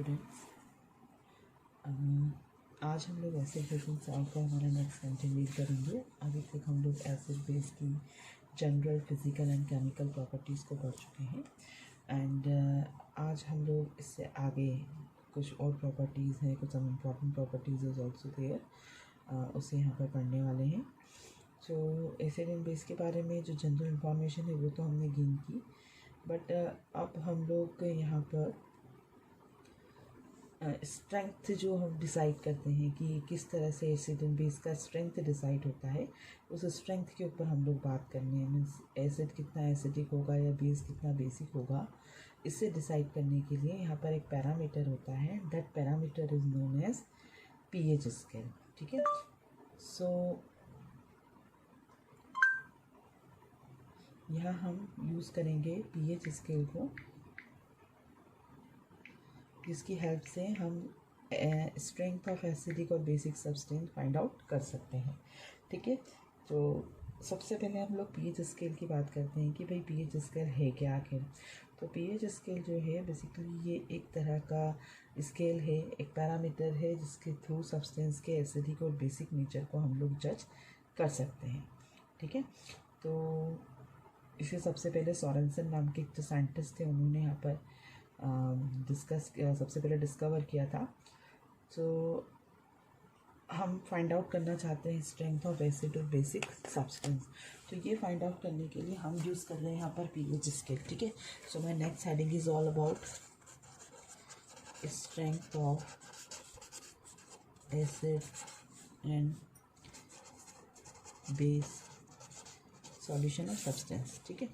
Students, आज हम लोग एसिड बेसिक सॉल्व का हमारा नेक्स्ट कंटिन्यू करेंगे। अभी तक हम लोग एसिड बेस की general physical and chemical properties को पढ़ चुके हैं एंड आज हम लोग इससे आगे कुछ और प्रॉपर्टीज़ हैं, कुछ important properties is also there, उसे यहाँ पर पढ़ने वाले हैं। तो एसिड एंड बेस के बारे में जो जनरल इंफॉर्मेशन है वो तो हमने गेन की, बट अब हम लोग यहाँ पर स्ट्रेंथ जो हम डिसाइड करते हैं कि किस तरह से एसिड एंड बेस का स्ट्रेंथ डिसाइड होता है, उस स्ट्रेंथ के ऊपर हम लोग बात करने हैं। मीन्स एसिड कितना एसिडिक होगा या बेस कितना बेसिक होगा, इससे डिसाइड करने के लिए यहाँ पर एक पैरामीटर होता है। That parameter is known as pH scale. ठीक है, सो यहाँ हम यूज़ करेंगे पीएच स्केल को, जिसकी हेल्प से हम स्ट्रेंथ ऑफ एसिडिक और बेसिक सब्सटेंस फाइंड आउट कर सकते हैं। ठीक है, तो सबसे पहले हम लोग पीएच स्केल की बात करते हैं कि भाई पीएच स्केल है क्या आखिर। तो पीएच स्केल जो है बेसिकली ये एक तरह का स्केल है, एक पैरामीटर है जिसके थ्रू सब्सटेंस के एसिडिक और बेसिक नेचर को हम लोग जज कर सकते हैं। ठीक है, तो इसे सबसे पहले सोरेनसन नाम के जो साइंटिस्ट थे उन्होंने यहाँ पर सबसे पहले डिस्कवर किया था। तो हम फाइंड आउट करना चाहते हैं स्ट्रेंथ ऑफ एसिड और बेसिक सब्सटेंस। तो ये फाइंड आउट करने के लिए हम यूज़ कर रहे हैं यहाँ पर पीएच स्केल। ठीक है, so my next heading is all about strength of acid and base solution of substance. ठीक है,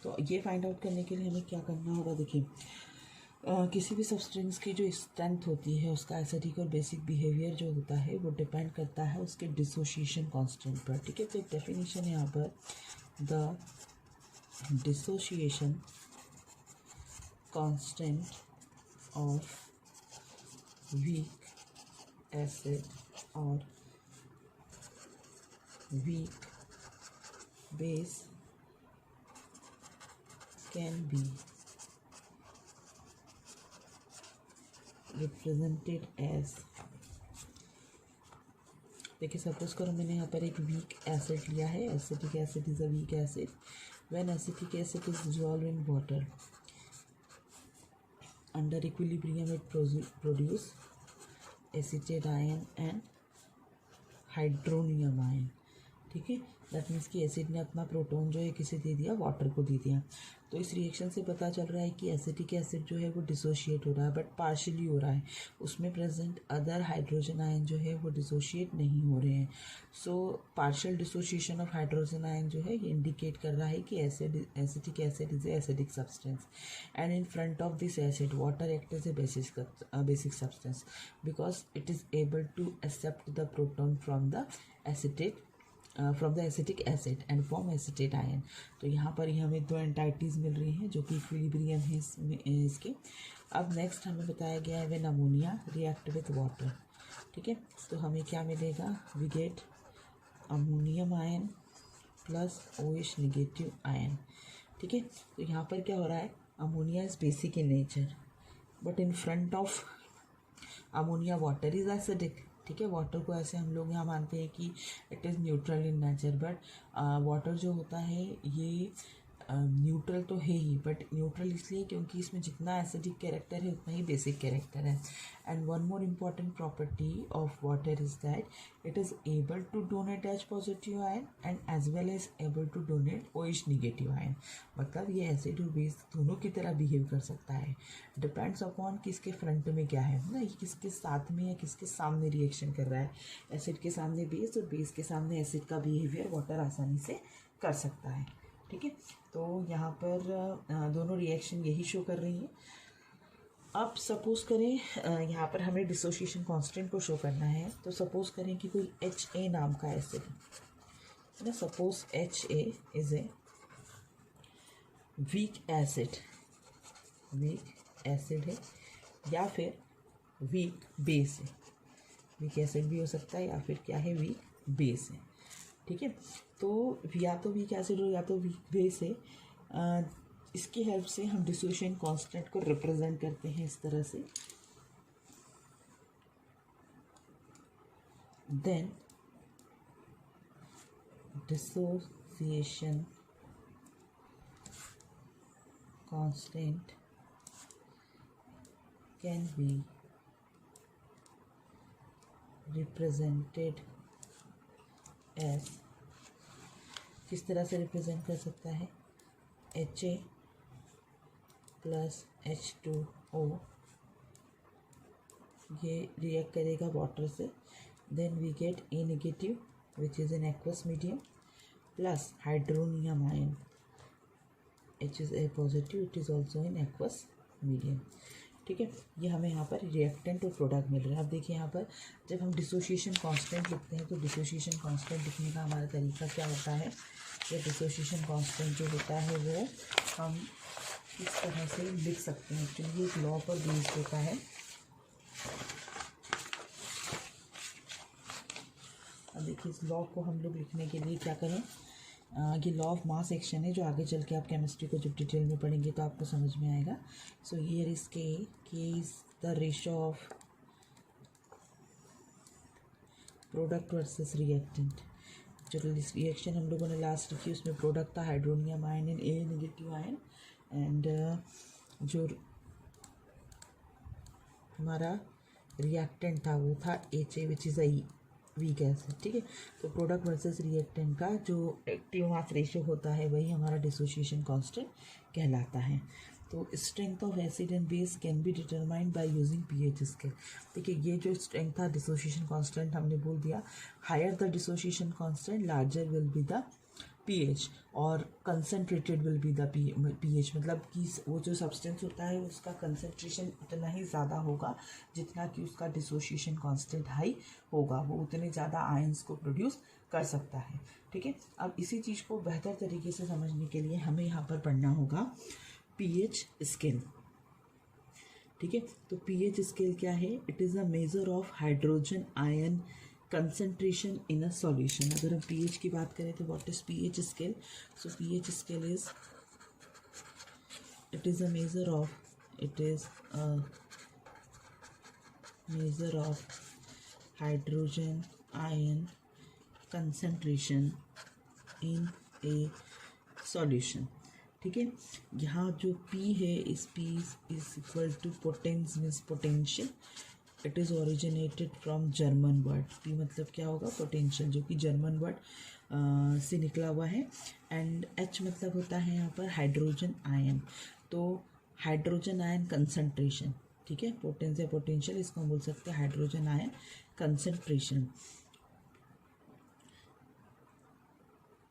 तो ये फाइंड आउट करने के लिए हमें क्या करना होगा, देखिए किसी भी सब्सटेंस की जो स्ट्रेंथ होती है उसका एसिडिक और बेसिक बिहेवियर जो होता है वो डिपेंड करता है उसके डिसोसिएशन कांस्टेंट पर। ठीक है, तो एक डेफिनेशन है यहाँ पर, the dissociation constant of weak acid और weak base can be represented as, देखिए सपोज करो मैंने यहाँ पर एक वीक एसिड लिया है। Acetic acid is a weak acid. When acetic acid is dissolved in water under equilibrium it produce acetate ion and hydronium ion. ठीक है, दैट मीन्स कि एसिड ने अपना प्रोटॉन जो है किसे दे दिया, वाटर को दे दिया। तो इस रिएक्शन से पता चल रहा है कि एसिटिक एसिड जो है वो डिसोशिएट हो रहा है, बट पार्शियली हो रहा है। उसमें प्रेजेंट अदर हाइड्रोजन आयन जो है वो डिसोशिएट नहीं हो रहे हैं। So partial dissociation of hydrogen ion जो है ये इंडिकेट कर रहा है कि acetic acid is a acidic substance and in front of this acid water act as a basic substance because it is able to accept the proton from the acetic acid and form acetate ion. तो यहाँ पर ही हमें दो एंटाइटीज़ मिल रही हैं जो कि equilibrium है इसके। अब नेक्स्ट हमें बताया गया है when ammonia react with water. ठीक है, तो हमें क्या मिलेगा, we get ammonium ion plus OH negative ion. ठीक है, तो यहाँ पर क्या हो रहा है, ammonia is basic in nature but in front of ammonia water is acidic. ठीक है, वाटर को ऐसे हम लोग यहाँ मानते हैं कि it is neutral in nature, but water जो होता है ये न्यूट्रल तो है ही, बट न्यूट्रल इसलिए क्योंकि इसमें जितना एसिडिक कैरेक्टर है उतना ही बेसिक कैरेक्टर है। And one more important property of water is that it is able to donate H positive ion and as well as able to donate OH negative ion. मतलब ये acid और base दोनों की तरह behave कर सकता है, डिपेंड्स अपॉन किसके फ्रंट में क्या है ना, ये किसके साथ में या किसके सामने रिएक्शन कर रहा है। एसिड के सामने बेस और बेस के सामने एसिड का बिहेवियर वाटर आसानी से कर सकता है। ठीक है, तो यहाँ पर दोनों रिएक्शन यही शो कर रही हैं। अब सपोज करें यहाँ पर हमें डिसोसिएशन कांस्टेंट को शो करना है, तो सपोज करें कि कोई HA नाम का एसिड है ना, suppose HA is a weak acid है या फिर वीक बेस है। वीक एसिड भी हो सकता है या फिर क्या है, वीक बेस है। ठीक है, तो या तो वीक एसिड हो या तो वीक बेस है। इसकी हेल्प से हम डिसोसिएशन कांस्टेंट को रिप्रेजेंट करते हैं इस तरह से, then dissociation constant can be represented as, किस तरह से रिप्रेजेंट कर सकता है, HA प्लस H2O, ये रिएक्ट करेगा वाटर से, then we get A negative which is in aqueous medium plus hydronium ion, H is A positive, it is also in aqueous medium. ठीक है, ये हमें यहाँ पर रिएक्टेंट और प्रोडक्ट मिल रहा है। अब देखिए यहाँ पर जब हम डिसोसिएशन कांस्टेंट लिखते हैं तो डिसोसिएशन कांस्टेंट लिखने का हमारा तरीका क्या होता है, ये डिसोसिएशन कांस्टेंट जो होता है वो हम इस तरह से लिख सकते हैं। एक्चुअली ये एक लॉ पर बेस्ड होता है। अब देखिए इस लॉ को हम लोग लिखने के लिए क्या करें, ये लॉ ऑफ मास एक्शन है जो आगे चल के आप केमिस्ट्री को जब डिटेल में पढ़ेंगे तो आपको समझ में आएगा। सो हियर इज के is the ratio of product versus reactant. जो रिएक्शन हम लोगों ने लास्ट लिखी उसमें प्रोडक्ट था hydronium ion and A negative ion, and जो हमारा रिएक्टेंट था वो था HA which is a weak acid. ठीक है, तो प्रोडक्ट वर्सेस रिएक्टेंट का जो एक्टिव मास रेशियो होता है वही हमारा डिसोसिएशन कांस्टेंट कहलाता है। तो strength of acid and base can be determined by using pH scale. देखिए ये जो स्ट्रेंथ था डिसोसिएशन कांस्टेंट हमने बोल दिया, higher the dissociation constant larger will be the pH और concentrated will be the pH, मतलब कि वो जो सब्सटेंस होता है उसका कंसनट्रेशन उतना ही ज़्यादा होगा जितना कि उसका डिसोसिएशन कांस्टेंट हाई होगा, वो उतने ज़्यादा आयंस को प्रोड्यूस कर सकता है। ठीक है, अब इसी चीज़ को बेहतर तरीके से समझने के लिए हमें यहाँ पर पढ़ना होगा पीएच स्केल। ठीक है, तो पीएच स्केल क्या है, it is a measure of hydrogen ion concentration in a solution. अगर हम पीएच की बात करें तो what is pH scale, so pH scale is it is a measure of hydrogen ion concentration in a solution. ठीक है, यहाँ जो P है इस P is equal to potence means potential, it is originated from German word, P मतलब क्या होगा, potential, जो कि जर्मन वर्ड से निकला हुआ है, एंड H मतलब होता है यहाँ पर हाइड्रोजन आयन, तो हाइड्रोजन आयन कंसंट्रेशन। ठीक है, पोटेंस या पोटेंशियल इसको हम बोल सकते हैं hydrogen ion concentration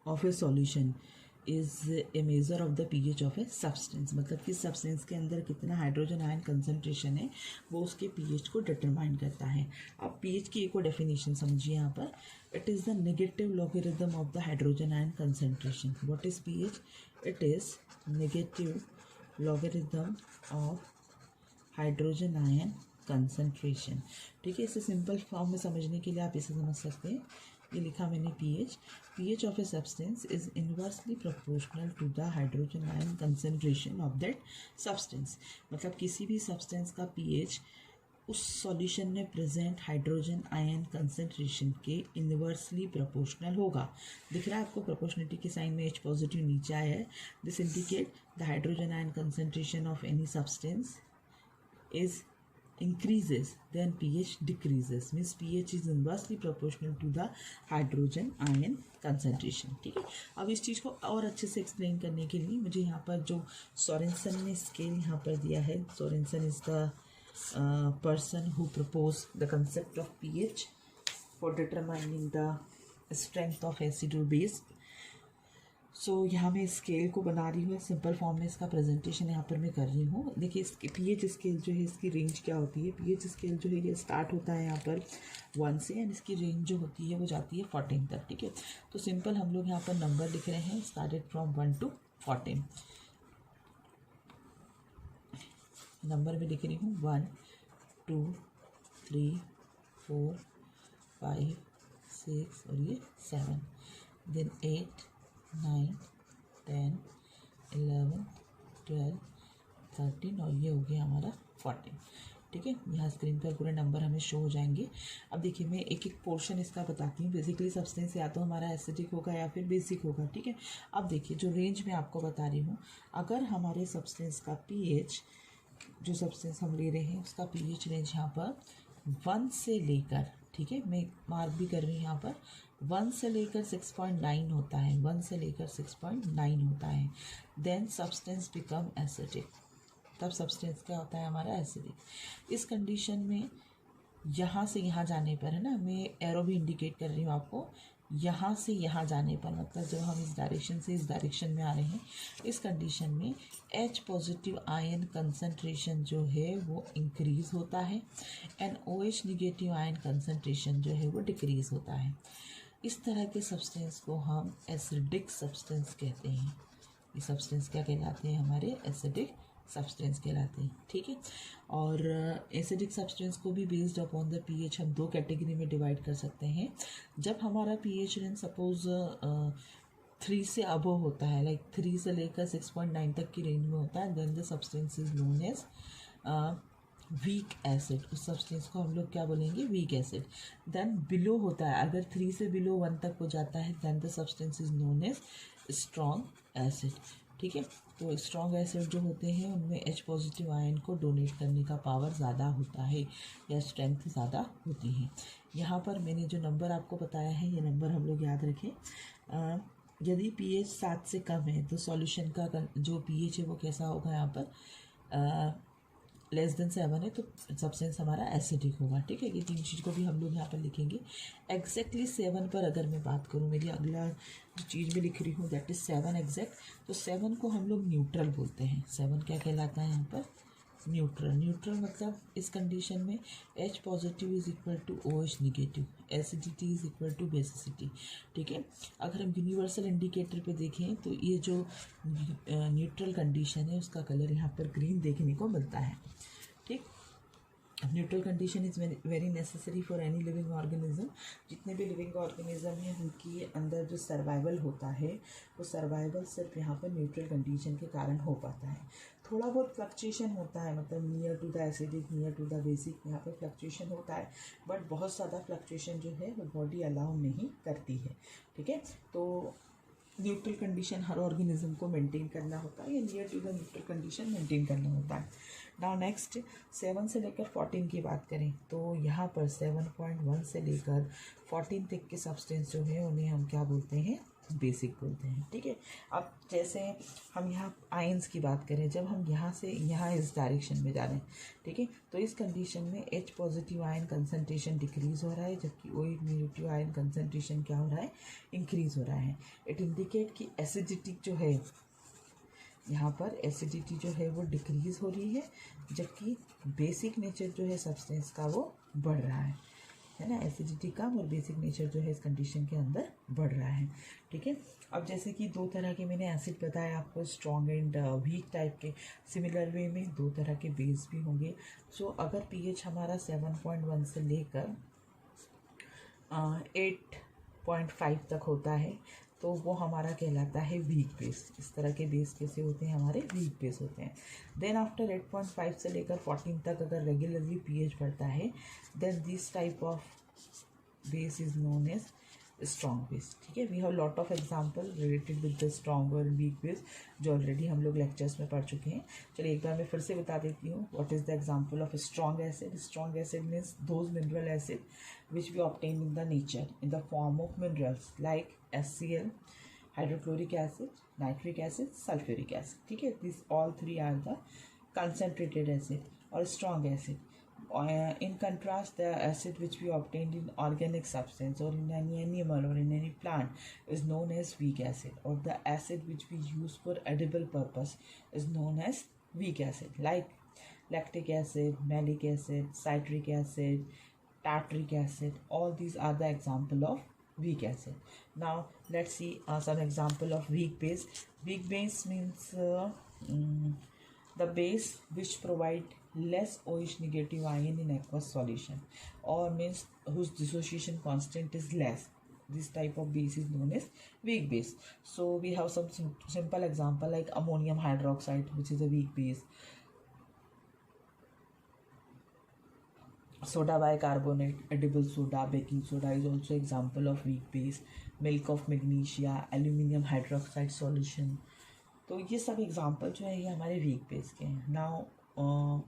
of A solution is a measure of the pH of a substance, मतलब कि सब्सटेंस के अंदर कितना हाइड्रोजन आयन कंसंट्रेशन है वो उसके पीएच को डिटरमाइन करता है। अब पीएच की एक और डेफिनेशन समझिए यहाँ पर, it is the negative logarithm of the hydrogen ion concentration. What is pH, it is negative logarithm of hydrogen ion concentration. ठीक है, इसे सिंपल फॉर्म में समझने के लिए आप इसे समझ सकते हैं, ये लिखा मैंने pH of a substance is inversely proportional to the hydrogen ion concentration of that substance, मतलब किसी भी सब्सटेंस का pH उस सॉल्यूशन में प्रेजेंट हाइड्रोजन आयन कंसंट्रेशन के इनवर्सली प्रोपोर्शनल होगा। दिख रहा है आपको प्रोपोर्शनलिटी के साइन में H पॉजिटिव नीचे आया है, this indicate the hydrogen ion concentration of any substance is increases then pH decreases, means pH is inversely proportional to the hydrogen ion concentration। ठीक है, अब इस चीज़ को और अच्छे से एक्सप्लेन करने के लिए मुझे यहाँ पर जो सोरेनसन ने स्केल यहाँ पर दिया है, Sorensen is the person who proposed the concept of pH for determining the strength of acid or base। सो यहाँ मैं स्केल को बना रही हूँ, सिंपल फॉर्म में इसका प्रेजेंटेशन यहाँ पर मैं कर रही हूँ। देखिए इसकी पीएच स्केल जो है इसकी रेंज क्या होती है, पीएच स्केल जो है ये स्टार्ट होता है यहाँ पर 1 से एंड इसकी रेंज जो होती है वो जाती है 14 तक। ठीक है, तो सिंपल हम लोग यहाँ पर नंबर लिख रहे हैं स्टार्टेड फ्रॉम 1 to 14। नंबर में लिख रही हूँ 1 2 3 4 5 6 और ये 7, देन 8 9 10 11 12 13 और ये हो गया हमारा 14। ठीक है, यहाँ स्क्रीन पर पूरे नंबर हमें शो हो जाएंगे। अब देखिए मैं एक एक पोर्शन इसका बताती हूँ। बेसिकली सब्सटेंस या तो हमारा एसिडिक होगा या फिर बेसिक होगा। ठीक है, अब देखिए जो रेंज मैं आपको बता रही हूँ, अगर हमारे सब्सटेंस का पीएच, जो सब्सटेंस हम ले रहे हैं उसका पीएच रेंज यहाँ पर 1 से लेकर, ठीक है मैं मार्क भी कर रही हूँ यहाँ पर, 1 से लेकर 6.9 होता है, 1 से लेकर 6.9 होता है, देन सब्सटेंस बिकम एसिडिक। तब सब्सटेंस क्या होता है हमारा एसिडिक। इस कंडीशन में यहाँ से यहाँ जाने पर, है ना, मैं एरो भी इंडिकेट कर रही हूँ आपको, यहाँ से यहाँ जाने पर मतलब जब हम इस डायरेक्शन से इस डायरेक्शन में आ रहे हैं, इस कंडीशन में H पॉजिटिव आयन कंसंट्रेशन जो है वो इंक्रीज़ होता है and OH negative ion concentration जो है वो डिक्रीज़ होता है। इस तरह के सब्सटेंस को हम एसिडिक सब्सटेंस कहते हैं। ये सब्सटेंस क्या कहलाते हैं हमारे, एसिडिक सब्सटेंस कहलाते हैं। ठीक है, और एसिडिक सब्सटेंस को भी बेस्ड अपॉन द पीएच हम दो कैटेगरी में डिवाइड कर सकते हैं। जब हमारा पीएच रेंज सपोज 3 से अबव होता है, लाइक 3 से लेकर 6.9 तक की रेंज में होता है, then the substance is known as weak acid. उस सब्सटेंस को हम लोग क्या बोलेंगे, वीक एसिड। देन बिलो होता है, अगर 3 से बिलो 1 तक हो जाता है, then the substance is known as strong acid. ठीक है, तो स्ट्रॉन्ग एसिड जो होते हैं उनमें H पॉजिटिव आयन को डोनेट करने का पावर ज़्यादा होता है या स्ट्रेंथ ज़्यादा होती है। यहाँ पर मैंने जो नंबर आपको बताया है, ये नंबर हम लोग याद रखें। यदि pH 7 से कम है तो सॉल्यूशन का जो pH है वो कैसा होगा, यहाँ पर लेस देन 7 है तो सब्सटेंस हमारा एसिडिक होगा। ठीक है, ये तीन चीज़ को भी हम लोग यहाँ पर लिखेंगे। एग्जैक्टली 7 पर अगर मैं बात करूँ, मेरी अगला जो चीज़ में लिख रही हूँ दैट इज़ 7 एग्जैक्ट, तो 7 को हम लोग न्यूट्रल बोलते हैं। 7 क्या कहलाता है यहाँ पर, न्यूट्रल। न्यूट्रल मतलब इस कंडीशन में H positive is equal to OH negative, acidity is equal to basicity. ठीक है, अगर हम यूनिवर्सल इंडिकेटर पे देखें तो ये जो न्यूट्रल कंडीशन है उसका कलर यहाँ पर ग्रीन देखने को मिलता है। ठीक, neutral condition is very necessary for any living organism. जितने भी लिविंग ऑर्गेनिज्म हैं उनके अंदर जो सर्वाइवल होता है वो सर्वाइवल सिर्फ यहाँ पर न्यूट्रल कंडीशन के कारण हो पाता है। थोड़ा बहुत फ्लक्चुएशन होता है, मतलब near to the acidic, near to the basic, यहाँ पर फ्लक्चुएशन होता है, बट बहुत ज़्यादा फ्लक्चुएशन जो है वो बॉडी अलाउ नहीं करती है। ठीक है, तो न्यूट्रल कंडीशन हर ऑर्गेनिज्म को मेंटेन करना होता है या near to the neutral condition maintain करना होता है। नाउ नेक्स्ट 7 से लेकर 14 की बात करें तो यहाँ पर 7.1 से लेकर 14 तक के सब्सटेंस जो है उन्हें हम क्या बोलते हैं, बेसिक बोलते हैं। ठीक है, अब जैसे हम यहाँ आयंस की बात करें, जब हम यहाँ से यहाँ इस डायरेक्शन में जा रहे हैं, ठीक है, तो इस कंडीशन में H positive ion concentration decrease हो रहा है, जबकि OH नेगेटिव आयन कंसंट्रेशन क्या हो रहा है, इंक्रीज हो रहा है। इट इंडिकेट कि एसिडिटी जो है, यहाँ पर एसिडिटी जो है वो डिक्रीज हो रही है, जबकि बेसिक नेचर जो है सब्सटेंस का वो बढ़ रहा है ना। एसिडिटी कम और बेसिक नेचर जो है इस कंडीशन के अंदर बढ़ रहा है। ठीक है, अब जैसे कि दो तरह के मैंने एसिड बताया आपको, स्ट्रॉन्ग एंड वीक टाइप के, सिमिलर वे में दो तरह के बेस भी होंगे। सो अगर पीएच हमारा 7.1 से लेकर 8.5 तक होता है तो वो हमारा कहलाता है वीक बेस। इस तरह के बेस कैसे होते हैं, हमारे वीक बेस होते हैं। देन आफ्टर 8.5 से लेकर 14 तक अगर रेगुलरली पीएच बढ़ता है, then this type of base is known as strong base. ठीक है, we have lot of example related with the strong और वीक बेस जो ऑलरेडी हम लोग लेक्चर्स में पढ़ चुके हैं। चलिए एक बार मैं फिर से बता देती हूँ what is the example of strong acid. Strong acid means those mineral acid which we obtain in the nature in the form of minerals like HCl, hydrochloric acid, nitric acid, sulfuric acid. ठीक है, these all three are the concentrated acid or strong acid. In contrast, the acid which we obtained in organic substance or in any animal or in any plant is known as weak acid, or the acid which we use for edible purpose is known as weak acid, like lactic acid, malic acid, citric acid, tartaric acid. All these are the example of weak acid. Now let's see some example of weak base. Weak base means the base which provide less OH negative ion in aqueous solution, or means whose dissociation constant is less. This type of base is known as weak base. So we have some simple example like ammonium hydroxide, which is a weak base. Soda bicarbonate, edible soda, baking soda is also example of weak base. Milk of magnesia, aluminium hydroxide solution. तो ये सब example जो है ये हमारे week base के हैं. Now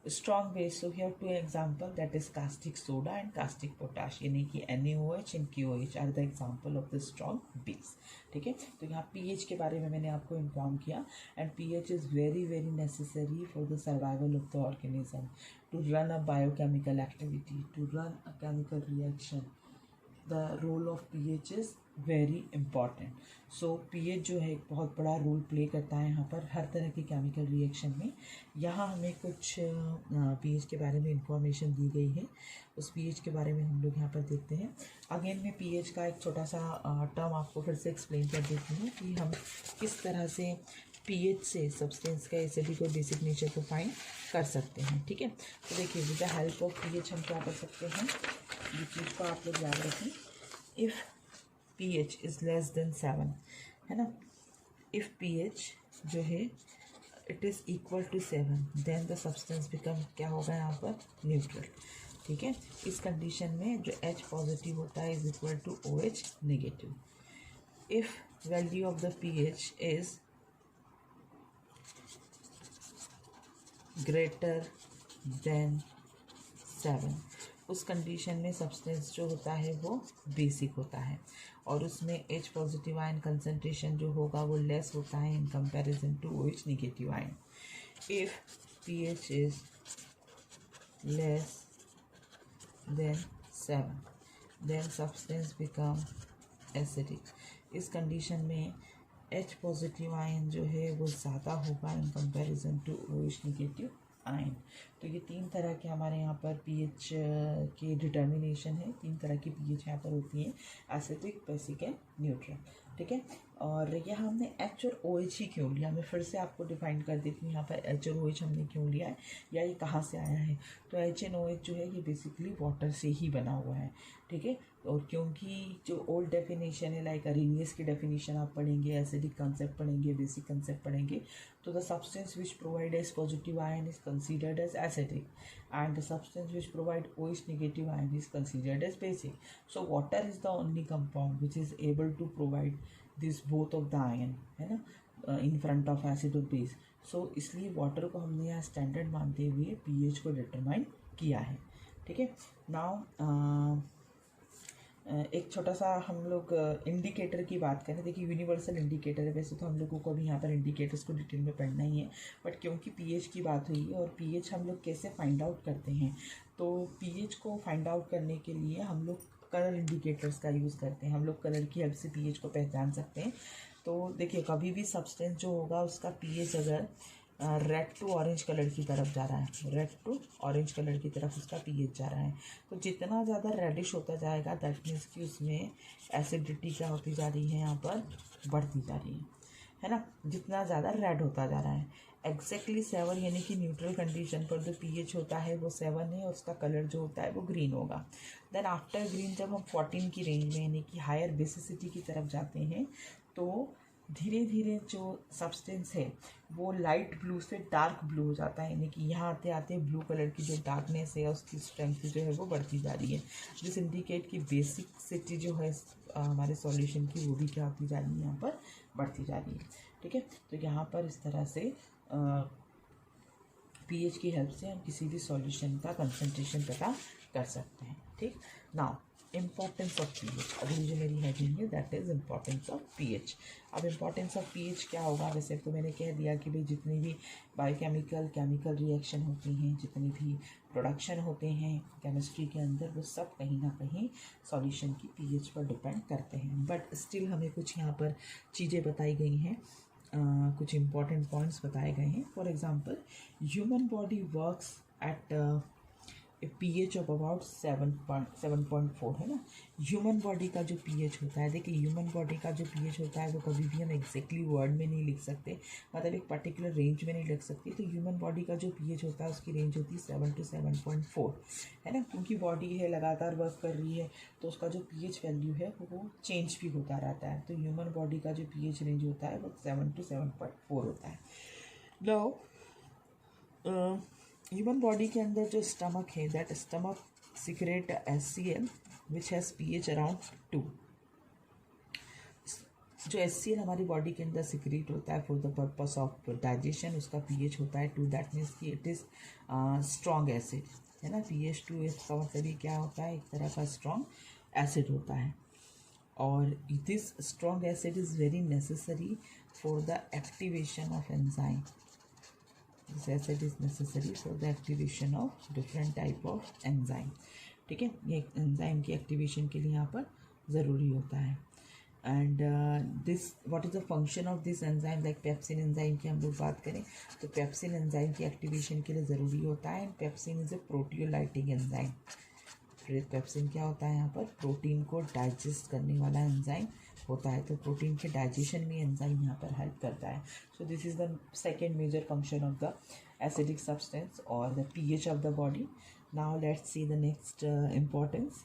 strong base, so here two example that is caustic soda and caustic potash, यानी कि NaOH and KOH are the example of the strong base. ठीक है, तो यहाँ pH के बारे में मैंने आपको इन्फॉर्म किया. And pH is very very necessary for the survival of the organism, to run a biochemical activity, to run a chemical reaction. The role of pH is very important. So pH जो है एक बहुत बड़ा role play करता है यहाँ पर हर तरह के केमिकल रिएक्शन में. यहाँ हमें कुछ pH के बारे में इंफॉर्मेशन दी गई है. उस pH के बारे में हम लोग यहाँ पर देखते हैं. अगेन मैं pH का एक छोटा सा टर्म आपको फिर से एक्सप्लेन कर देती हूँ कि हम किस तरह से pH से सब्सटेंस का एसिडिक और बेसिक नेचर को फाइंड कर सकते हैं. ठीक है, तो देखिए with the help of pH हम क्या कर सकते हैं, ये चीज़ को आप लोग याद रखें. If pH is less than 7, है ना. इफ़ pH जो है it is equal to 7, then the substance become, क्या होगा यहाँ पर, न्यूट्रल. ठीक है, इस कंडीशन में जो H पॉजिटिव होता है is equal to OH negative. If value of the pH is greater than 7, उस कंडीशन में सब्सटेंस जो होता है वो बेसिक होता है और उसमें H पॉजिटिव आयन कंसनट्रेशन जो होगा वो लेस होता है in comparison to OH negative ion. If pH is less than 7, then substance become acidic. इस कंडीशन में H पॉजिटिव आयन जो है वो ज़्यादा होगा in comparison to OH negative ion. तो ये 3 तरह के हमारे यहाँ पर pH की डिटर्मिनेशन है. 3 तरह की pH यहाँ पर होती हैं, एसिडिक, बेसिक एंड न्यूट्रल. ठीक है, और यहाँ हमने H और OH ही क्यों लिया, मैं फिर से आपको डिफाइन कर देती हूँ यहाँ पर H और OH हमने क्यों लिया है या ये कहाँ से आया है. तो H एंड OH जो है ये बेसिकली वाटर से ही बना हुआ है. ठीक है, और क्योंकि जो ओल्ड डेफिनेशन है लाइक अरेनियस की डेफिनेशन आप पढ़ेंगे, एसिडिक कंसेप्ट पढ़ेंगे, बेसिक कंसेप्ट पढ़ेंगे, तो the substance which provides positive ion is considered as acidic and the substance which provide OH negative ion is considered as basic. So water is the only compound which is able to provide this both of the ion, है ना, in front of acid और base. So इसलिए water को हमने यहाँ standard मानते हुए pH को डिटरमाइन किया है. ठीक है, नाउ एक छोटा सा हम लोग इंडिकेटर की बात करें. देखिए यूनिवर्सल इंडिकेटर है, वैसे तो हम लोगों को अभी यहाँ पर इंडिकेटर्स को डिटेल में पढ़ना ही है, बट क्योंकि pH की बात हुई है और pH हम लोग कैसे फाइंड आउट करते हैं, तो pH को फाइंड आउट करने के लिए हम लोग कलर इंडिकेटर्स का यूज़ करते हैं. हम लोग कलर की हेल्प से pH को पहचान सकते हैं. तो देखिए कभी भी सब्सटेंस जो होगा उसका pH अगर रेड टू ऑरेंज कलर की तरफ जा रहा है, रेड टू ऑरेंज कलर की तरफ उसका pH जा रहा है, तो जितना ज़्यादा रेडिश होता जाएगा दैट मीन्स कि उसमें एसिडिटी क्या होती जा रही है, यहाँ पर बढ़ती जा रही है ना. जितना ज़्यादा रेड होता जा रहा है, एग्जैक्टली 7 यानी कि न्यूट्रल कंडीशन पर जो pH होता है वो 7 है और उसका कलर जो होता है वो ग्रीन होगा. देन आफ्टर ग्रीन जब हम 14 की रेंज में यानी कि हायर बेसिसिटी की तरफ जाते हैं तो धीरे धीरे जो सब्सटेंस है वो लाइट ब्लू से डार्क ब्लू हो जाता है, यानी कि यहाँ आते आते ब्लू कलर की जो डार्कनेस है उसकी स्ट्रेंथ जो है वो बढ़ती जा रही है. दिस इंडिकेट की बेसिसिटी जो है हमारे सॉल्यूशन की वो भी क्या होती जा रही है, यहाँ पर बढ़ती जा रही है. ठीक है, तो यहाँ पर इस तरह से pH की हेल्प से हम किसी भी सॉल्यूशन का कंसंट्रेशन पता कर सकते हैं. ठीक, नाउ इम्पॉर्टेंस ऑफ pH, अगली जो मेरी हेडिंग है that is importance of pH. अब इम्पॉर्टेंस ऑफ pH क्या होगा, वैसे तो मैंने कह दिया कि भाई जितनी भी केमिकल रिएक्शन होती हैं, जितनी भी प्रोडक्शन होते हैं केमिस्ट्री के अंदर, वो सब कहीं ना कहीं सॉल्यूशन की pH पर डिपेंड करते हैं. बट स्टिल हमें कुछ यहाँ पर चीज़ें बताई गई हैं, कुछ इम्पॉर्टेंट पॉइंट्स बताए गए हैं. For example human body works at pH of about 7.4, है ना. ह्यूमन बॉडी का जो pH होता है, देखिए ह्यूमन बॉडी का जो pH होता है वो कभी भी हम एग्जैक्टली वर्ड में नहीं लिख सकते, मतलब एक पर्टिकुलर रेंज में नहीं लिख सकते. तो ह्यूमन बॉडी का जो pH होता है उसकी रेंज होती है 7 to 7.4, है ना, क्योंकि बॉडी है लगातार वर्क कर रही है तो उसका जो pH वैल्यू है वो चेंज भी होता रहता है. तो ह्यूमन बॉडी का जो pH रेंज होता है वो 7 to 7.4 होता है. नाउ ह्यूमन बॉडी के अंदर जो स्टमक है, that stomach secrete HCl which has pH around 2। जो HCl हमारी बॉडी के अंदर सिक्रेट होता है for the purpose of digestion, उसका pH होता है 2। दैट मीन्स कि इट इज़ स्ट्रॉन्ग एसिड, है ना। pH 2 इसका मतलब ये क्या होता है, एक तरह का स्ट्रॉन्ग एसिड होता है। और this strong acid is very necessary for the activation of enzyme. This acid is necessary for the activation of different type of enzyme. ठीक है, ये एंजाइम की एक्टिवेशन के लिए यहाँ पर ज़रूरी होता है। And this what is the function of this enzyme, like pepsin enzyme की हम लोग बात करें तो पेप्सिन एंजाइम की एक्टिवेशन के लिए ज़रूरी होता है। And pepsin is a proteolytic enzyme. Pepsin क्या होता है यहाँ पर, प्रोटीन को डाइजेस्ट करने वाला एंजाइम होता है। तो प्रोटीन के डाइजेशन में एंजाइम यहाँ पर हेल्प करता है। So this is the second major function of the acidic substance और the pH of the body. Now let's see the next importance.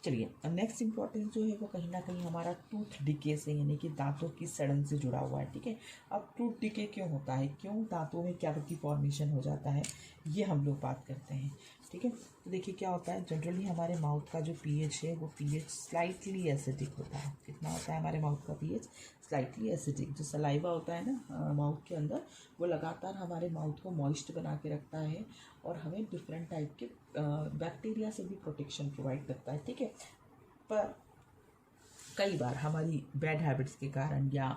चलिए, नेक्स्ट इम्पॉर्टेंस जो है वो कहीं ना कहीं हमारा टूथ डिके से, यानी कि दांतों की सड़न से जुड़ा हुआ है। ठीक है, अब टूथ डिके क्यों होता है, क्यों दांतों में कैविटी फॉर्मेशन हो जाता है, ये हम लोग बात करते हैं। ठीक है, तो देखिए क्या होता है, जनरली हमारे माउथ का जो pH है वो pH स्लाइटली एसिडिक होता है। कितना होता है हमारे माउथ का pH, स्लाइटली एसिडिक। जो सलाइवा होता है ना माउथ के अंदर, वो लगातार हमारे माउथ को मॉइस्ट बना के रखता है और हमें डिफरेंट टाइप के बैक्टीरिया से भी प्रोटेक्शन प्रोवाइड करता है। ठीक है, पर कई बार हमारी बैड हैबिट्स के कारण या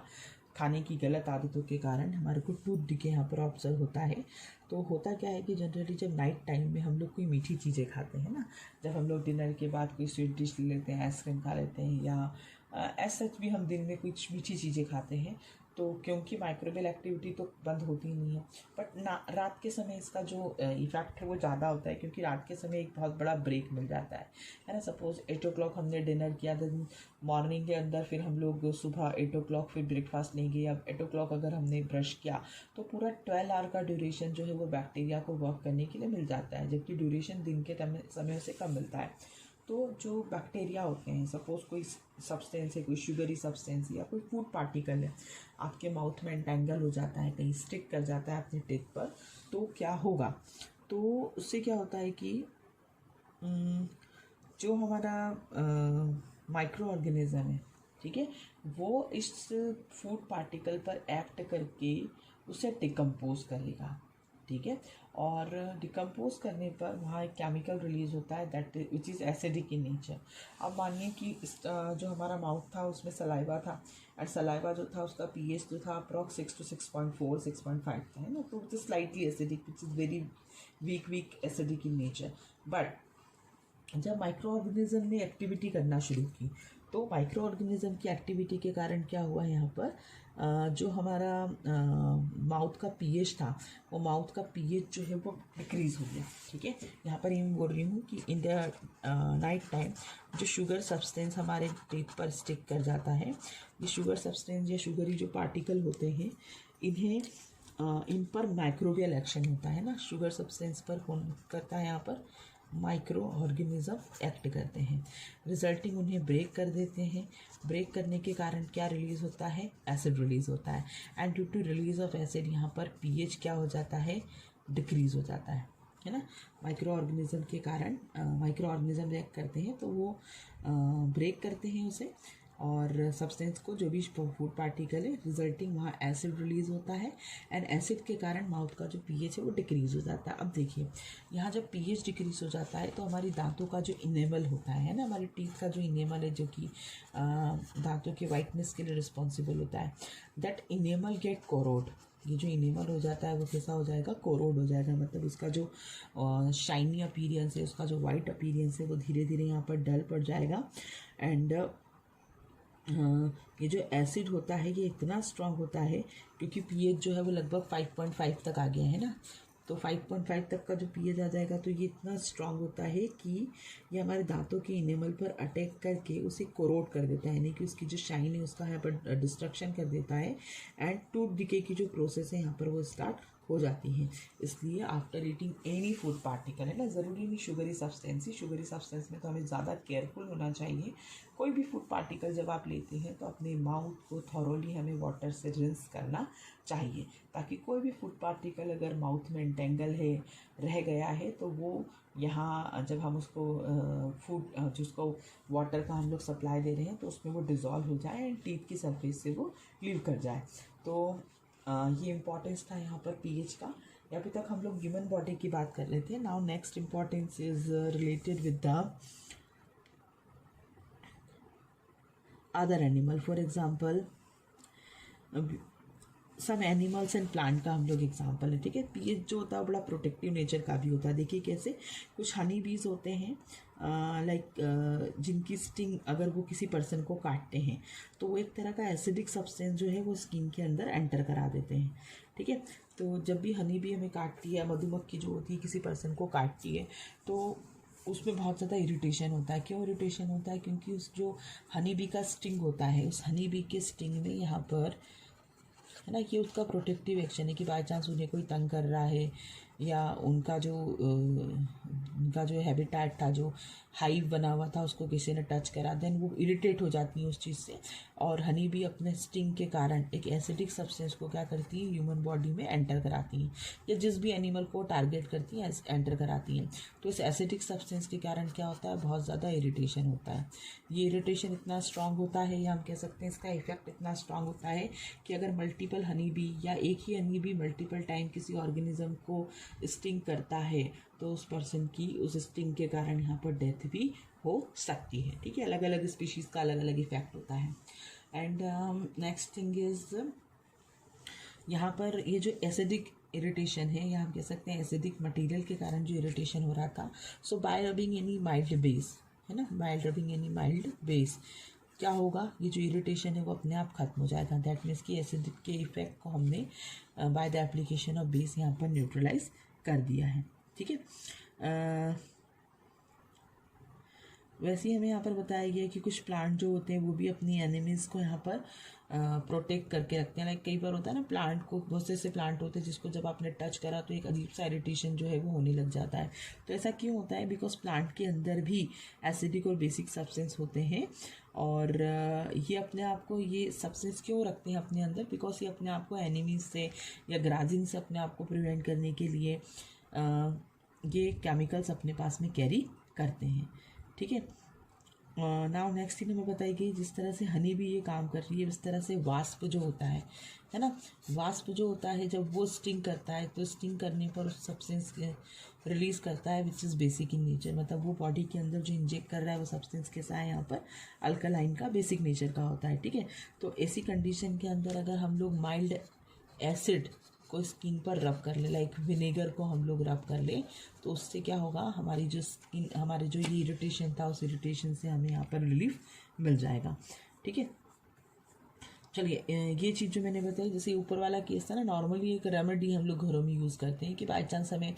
खाने की गलत आदतों के कारण हमारे को टूथ डिके यहाँ पर ऑब्जर्व होता है। तो होता क्या है कि जनरली जब नाइट टाइम में हम लोग कोई मीठी चीज़ें खाते हैं ना, जब हम लोग डिनर के बाद कोई स्वीट डिश ले लेते हैं, आइसक्रीम खा लेते हैं, या ऐसा भी हम दिन में कुछ मीठी चीज़ें खाते हैं, तो क्योंकि माइक्रोबियल एक्टिविटी तो बंद होती नहीं है, बट ना रात के समय इसका जो इफ़ेक्ट है वो ज़्यादा होता है, क्योंकि रात के समय एक बहुत बड़ा ब्रेक मिल जाता है ना। सपोज़ 8 o'clock हमने डिनर किया, देन मॉर्निंग के अंदर फिर हम लोग सुबह 8 o'clock फिर ब्रेकफास्ट लेंगे। अब 8 o'clock अगर हमने ब्रश किया तो पूरा 12 आवर का ड्यूरेशन जो है वो बैक्टीरिया को वर्क करने के लिए मिल जाता है, जबकि ड्यूरेशन दिन के समय से कम मिलता है। तो जो बैक्टीरिया होते हैं, सपोज़ कोई सब्सटेंस है, कोई शुगरी सब्सटेंस या कोई फूड पार्टिकल है, आपके माउथ में एंटेंगल हो जाता है, कहीं स्टिक कर जाता है अपने टीथ पर, तो क्या होगा, तो उससे क्या होता है कि जो हमारा माइक्रो ऑर्गेनिज्म है, ठीक है, वो इस फूड पार्टिकल पर एक्ट करके उसे डिकम्पोज करेगा। ठीक है, और डिकम्पोज करने पर वहाँ एक केमिकल रिलीज होता है that which is acidic in nature. अब मानिए कि जो हमारा माउथ था उसमें सलाइवा था, एंड सलाइवा जो था उसका pH जो था अप्रॉक्स 6 to 6.4 6.5 था, है ना। तो it is slightly acidic which is very weak acidic in nature. But जब माइक्रो ऑर्गेनिज्म ने एक्टिविटी करना शुरू की, तो माइक्रो ऑर्गेनिज्म की एक्टिविटी के कारण क्या हुआ, यहाँ पर जो हमारा माउथ का pH था, वो माउथ का pH जो है वो डिक्रीज़ हो गया। ठीक है, यहाँ पर मैं बोल रही हूँ कि इन द नाइट टाइम जो शुगर सब्सटेंस हमारे टीथ पर स्टिक कर जाता है, ये शुगर सब्सटेंस या शुगरी जो पार्टिकल होते हैं, इन्हें इन पर माइक्रोबियल एक्शन होता है ना, शुगर सब्सटेंस पर कौन करता है, यहाँ पर माइक्रो ऑर्गेनिज्म एक्ट करते हैं, रिजल्टिंग उन्हें ब्रेक कर देते हैं। ब्रेक करने के कारण क्या रिलीज़ होता है, एसिड रिलीज़ होता है, and due to release of acid यहाँ पर pH क्या हो जाता है, डिक्रीज़ हो जाता है ना। माइक्रो ऑर्गेनिज्म के कारण माइक्रो ऑर्गेनिज्म रिएक्ट करते हैं, तो वो ब्रेक करते हैं उसे और सब्सटेंस को, जो भी फूड पार्टिकल है, रिजल्टिंग वहाँ एसिड रिलीज़ होता है, एंड एसिड के कारण माउथ का जो pH है वो डिक्रीज़ हो जाता है। अब देखिए, यहाँ जब pH डिक्रीज़ हो जाता है तो हमारी दांतों का जो इनेमल होता है ना, हमारी टीथ का जो इनेमल है, जो कि दांतों के वाइटनेस के लिए रिस्पॉन्सिबल होता है, दैट इनेमल गेट कोरोड। ये जो इनेमल हो जाता है वो कैसा हो जाएगा, कोरोड हो जाएगा, मतलब उसका जो शाइनी अपीरियंस है, उसका जो वाइट अपीरियंस है, वो धीरे धीरे यहाँ पर डल पड़ जाएगा। एंड ये जो एसिड होता है ये इतना स्ट्रांग होता है, क्योंकि pH जो है वो लगभग 5.5 तक आ गया है ना, तो 5.5 तक का जो pH आ जाएगा, तो ये इतना स्ट्रांग होता है कि ये हमारे दांतों के इनेमल पर अटैक करके उसे कोरोड कर देता है, यानी कि उसकी जो शाइन है उसका यहाँ पर डिस्ट्रक्शन कर देता है, एंड टूथ डिके की जो प्रोसेस है यहाँ पर वो स्टार्ट हो जाती हैं। इसलिए after eating any food particle, है ना, ज़रूरी नहीं शुगरी सब्सटेंस में तो हमें ज़्यादा केयरफुल होना चाहिए। कोई भी फूड पार्टिकल जब आप लेते हैं तो अपने माउथ को थॉरोली हमें वाटर से रिंस करना चाहिए, ताकि कोई भी फूड पार्टिकल अगर माउथ में एंटेंगल है, रह गया है, तो वो यहाँ जब हम उसको फूड जिसको वाटर का हम लोग सप्लाई दे रहे हैं तो उसमें वो डिज़ोल्व हो जाए एंड टीथ की सरफेस से वो लीव कर जाए। तो ये इम्पोर्टेंस था यहाँ पर पीएच का। अभी तक हम लोग ह्यूमन बॉडी की बात कर रहे थे। Now next importance is related with the other animal. For example सब एनिमल्स एंड प्लांट का हम लोग एग्जाम्पल है, ठीक है। पीएच जो होता है बड़ा प्रोटेक्टिव नेचर का भी होता है। देखिए कैसे, कुछ हनी बीज होते हैं जिनकी स्टिंग अगर वो किसी पर्सन को काटते हैं तो वो एक तरह का एसिडिक सब्सटेंस जो है वो स्किन के अंदर एंटर करा देते हैं, ठीक है। तो जब भी हनी बी हमें काटती है, मधुमक्खी जो होती है किसी पर्सन को काटती है, तो उसमें बहुत ज़्यादा इरिटेशन होता है। क्यों इरिटेशन होता है? क्योंकि उस जो हनी बी का स्टिंग होता है, उस हनी बी के स्टिंग में यहाँ पर, है ना, ये उसका प्रोटेक्टिव एक्शन है कि बाई चांस उन्हें कोई तंग कर रहा है या उनका जो हैबिटेट था, जो हाइव बना हुआ था, उसको किसी ने टच करा, देन वो इरिटेट हो जाती है उस चीज़ से। और हनी भी अपने स्टिंग के कारण एक एसिडिक सब्सटेंस को क्या करती है, ह्यूमन बॉडी में एंटर कराती है, या जिस भी एनिमल को टारगेट करती है एंटर कराती है। तो इस एसिडिक सब्सटेंस के कारण क्या होता है, बहुत ज़्यादा इरिटेशन होता है। ये इरिटेशन इतना स्ट्रांग होता है, या हम कह सकते हैं इसका इफेक्ट इतना स्ट्रांग होता है कि अगर मल्टीपल हनी बी या एक ही हनी बी मल्टीपल टाइम किसी ऑर्गेनिज्म को स्टिंग करता है तो उस पर्सन की उस स्टिंग के कारण यहाँ पर डेथ भी हो सकती है, ठीक है। अलग अलग स्पीशीज़ का अलग अलग इफेक्ट होता है। एंड नेक्स्ट थिंग इज यहाँ पर ये जो एसिडिक इरिटेशन है, या हम कह सकते हैं एसिडिक मटेरियल के कारण जो इरिटेशन हो रहा था, so by rubbing any mild base, है ना, by rubbing any mild base क्या होगा, ये जो इरिटेशन है वो अपने आप खत्म हो जाएगा। दैट मीन्स कि एसिडिक के इफेक्ट को हमने by the application of base यहाँ पर न्यूट्रलाइज कर दिया है, ठीक है। वैसे ही हमें यहाँ पर बताया गया कि कुछ प्लांट जो होते हैं वो भी अपनी एनिमीज़ को यहाँ पर प्रोटेक्ट करके रखते हैं। लाइक कई बार होता है ना, प्लांट को, बहुत से ऐसे प्लांट होते हैं जिसको जब आपने टच करा तो एक अजीब सा इरिटेशन जो है वो होने लग जाता है। तो ऐसा क्यों होता है? बिकॉज प्लांट के अंदर भी एसिडिक और बेसिक सब्सटेंस होते हैं, और ये अपने आप को, ये सब्सटेंस क्यों रखते हैं अपने अंदर? बिकॉज ये अपने आप को एनिमीज से या ग्राजिंग से अपने आप को प्रिवेंट करने के लिए ये केमिकल्स अपने पास में कैरी करते हैं, ठीक है। नाउ नेक्स्ट थिंग हमें बताई गई, जिस तरह से हनी भी ये काम कर रही है, उस तरह से वास्प जो होता है ना, वास्प जो होता है जब वो स्टिंग करता है तो स्टिंग करने पर उस सब्सटेंस रिलीज़ करता है which is basic in nature. मतलब वो बॉडी के अंदर जो इंजेक्ट कर रहा है वो सब्सटेंस कैसा है, यहाँ पर अल्कलाइन का, बेसिक नेचर का होता है, ठीक है। तो ऐसी कंडीशन के अंदर अगर हम लोग माइल्ड एसिड को स्किन पर रब कर ले, लाइक विनेगर को हम लोग रब कर ले, तो उससे क्या होगा, हमारी जो स्किन, हमारे जो ये इरिटेशन था उस इरिटेशन से हमें यहाँ पर रिलीफ मिल जाएगा, ठीक है। चलिए, ये चीज़ जो मैंने बताई, जैसे ऊपर वाला केस था ना, नॉर्मली एक रेमेडी हम लोग घरों में यूज़ करते हैं कि बाई चांस हमें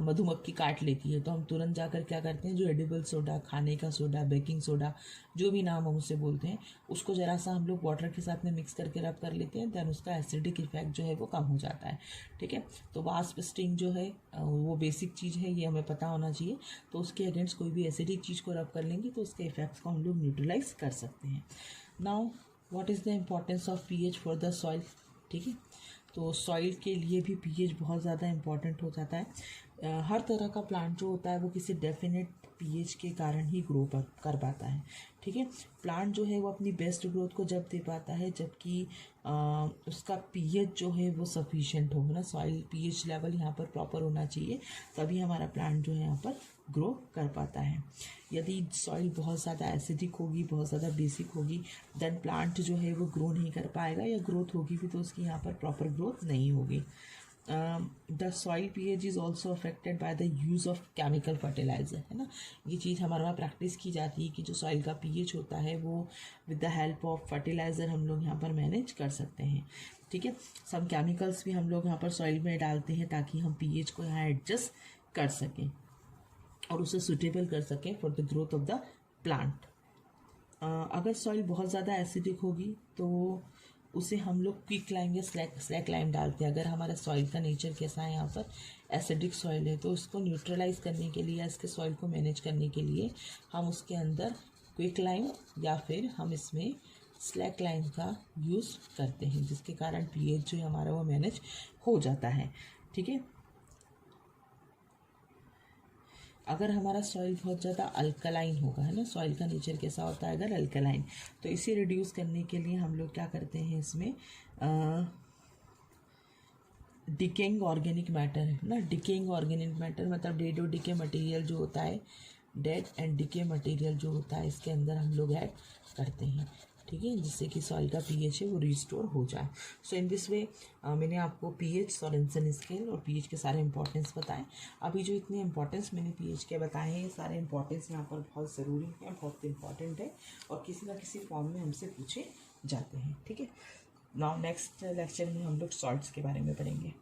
मधुमक्खी काट लेती है तो हम तुरंत जाकर क्या करते हैं, जो एडिबल सोडा, खाने का सोडा, बेकिंग सोडा, जो भी नाम हम उससे बोलते हैं, उसको ज़रा सा हम लोग वाटर के साथ में मिक्स करके रब कर लेते हैं, दैन उसका एसिडिक इफेक्ट जो है वो कम हो जाता है, ठीक है। तो वास्प स्टिंग जो है वो बेसिक चीज़ है, ये हमें पता होना चाहिए। तो उसके अगेंस्ट कोई भी एसिडिक चीज़ को रब कर लेंगे तो उसके इफेक्ट्स को हम लोग न्यूट्रलाइज कर सकते हैं। Now what is the importance of pH for the soil, ठीक है। तो सॉइल के लिए भी पीएच बहुत ज़्यादा इम्पॉर्टेंट हो जाता है। हर तरह का प्लांट जो होता है वो किसी डेफिनेट पीएच के कारण ही ग्रो कर पाता है, ठीक है। प्लांट जो है वो अपनी बेस्ट ग्रोथ को जब दे पाता है जबकि उसका पीएच जो है वो सफिशिएंट हो, ना, सॉइल पीएच लेवल यहाँ पर प्रॉपर होना चाहिए, तभी हमारा प्लांट जो है यहाँ पर ग्रो कर पाता है। यदि सॉइल बहुत ज़्यादा एसिडिक होगी, बहुत ज़्यादा बेसिक होगी, देन प्लांट जो है वो ग्रो नहीं कर पाएगा, या ग्रोथ होगी भी तो उसकी यहाँ पर प्रॉपर ग्रोथ नहीं होगी। The soil pH is also affected by the use of chemical fertiliser, है ना। ये चीज़ हमारे वहाँ प्रैक्टिस की जाती है कि जो सॉइल का pH होता है वो with the help of fertiliser हम लोग यहाँ पर मैनेज कर सकते हैं, ठीक है। सम केमिकल्स भी हम लोग यहाँ पर सॉइल में डालते हैं ताकि हम pH को यहाँ एडजस्ट कर सकें और उसे सुटेबल कर सकें for the growth of the plant. अगर सॉइल बहुत ज़्यादा एसिडिक होगी तो उसे हम लोग क्विक लाइम या स्लैक लाइम डालते हैं। अगर हमारा सॉइल का नेचर कैसा है, यहाँ पर एसिडिक सॉइल है, तो उसको न्यूट्रलाइज करने के लिए या इसके सॉइल को मैनेज करने के लिए हम उसके अंदर क्विक लाइम या फिर हम इसमें स्लैक लाइम का यूज़ करते हैं, जिसके कारण पीएच जो है हमारा वो मैनेज हो जाता है। ठीक है। अगर हमारा सॉइल बहुत ज़्यादा अल्कलाइन होगा, है ना, सॉइल का नेचर कैसा होता है अगर अल्कलाइन, तो इसे रिड्यूस करने के लिए हम लोग क्या करते हैं, इसमें डिकेइंग ऑर्गेनिक मैटर है ना। डिकेइंग ऑर्गेनिक मैटर मतलब डेड और डिके मटेरियल जो होता है, डेड एंड डिके मटेरियल जो होता है इसके अंदर हम लोग ऐड करते हैं। ठीक है, जिससे कि सॉइल का पीएच है वो रिस्टोर हो जाए। सो इन दिस वे मैंने आपको पीएच, सोरेनसन स्केल और पीएच के सारे इंपॉर्टेंस बताएं। अभी जो इतने इंपॉर्टेंस मैंने पीएच के बताए हैं, ये सारे इंपॉर्टेंस यहाँ पर बहुत ज़रूरी है, बहुत इंपॉर्टेंट है और किसी ना किसी फॉर्म में हमसे पूछे जाते हैं। ठीक है। नाउ नेक्स्ट लेक्चर में हम लोग सॉल्ट्स के बारे में पढ़ेंगे।